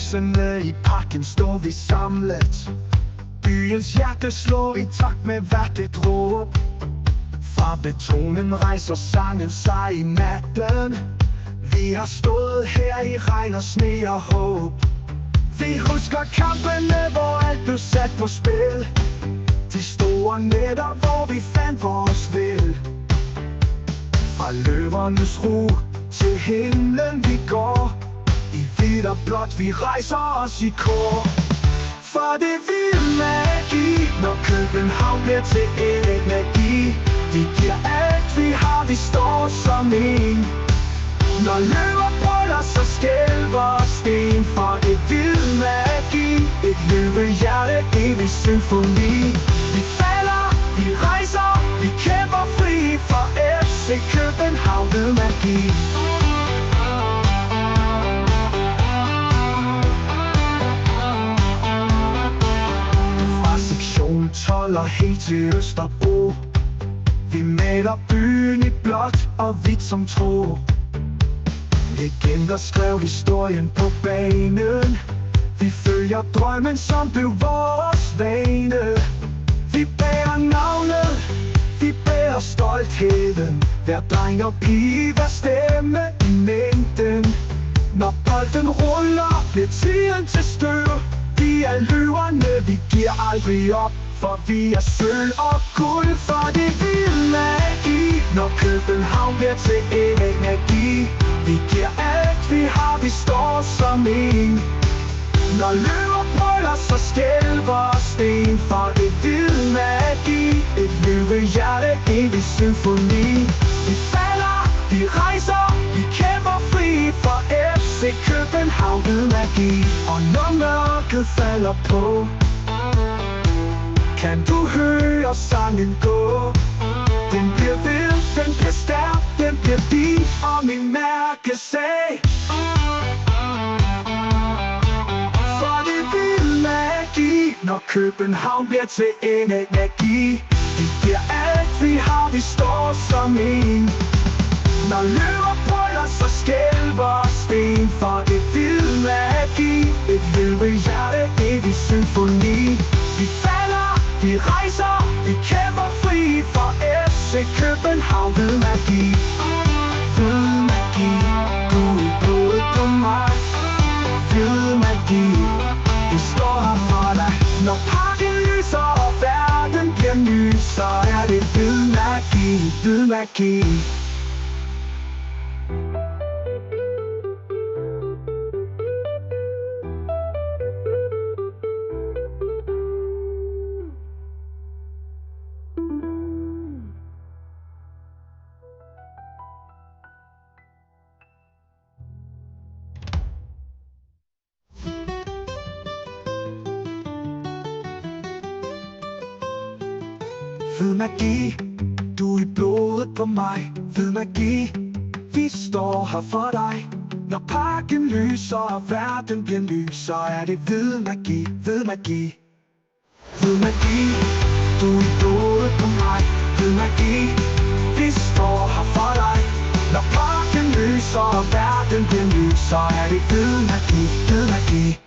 lysene i parken står vi samlet. Byens hjerte slår i takt med hvert et råb. Fra betonen rejser sangen sig i natten. Vi har stået her i regn og sne og håb. Vi husker kampene, hvor alt blev sat på spil. De store nætter, hvor vi fandt vores vil. Fra løvernes ro til himlen vi går. I hvidt og blåt vi rejser os i kor. For det vil magi, når København bliver til energi. Vi giver alt vi har, vi står som en. Når løver brøller, så skælver sten. For det vil magi, et løvehjerte, evig symfoni. Vi falder, vi rejser, vi kæmper fri for FC København ved magi. Fra sektion 12 og helt til Østerbro. Vi maler byen i blåt og hvidt som tro. Legender skrev historien på banen. Vi følger drømmen, som blev vores vane. Vi bærer navnet, vi bærer stoltheden. Hver dreng og pige, hver stemme i mængden. Når bolden ruller, bliver tiden til støv. Vi er løverne, vi giver aldrig op. For vi er sølv og guld, for det vil magi. Når København bliver til energi. Vi giver alt vi har, vi står som en. Når løver brøller, så skælver sten. For det vil magi, et løvehjerte, evig symfoni. Vi falder, vi rejser, vi kæmper fri for FC København ved magi. Og når mørket falder på, kan du høre sangen gå? Den bliver vild, den bliver stærk, den bliver din og min mærkesag. For det vil magi, når København bliver til energi. Vi giver alt vi har, vi står som en. Når løver brøller, så skælver sten. For det vil magi, et løvehjerte, evig symfoni. Vi falder, vi rejser, vi kæmper fri for FC København ved magi. Ved magi, du er blodet på mig. Ved magi, vi står her for dig. Når parken lyser og verden bliver ny, så er det ved magi, ved magi. Ved magi, du er i blodet på mig. Ved magi, vi står her for dig. Når parken lyser og verden bliver lys, så er det ved magi, ved magi. Ved magi, du er i blodet på mig. Ved magi, vi står her for dig. Når parken lyser og verden bliver lys, så er det ved magi, ved magi.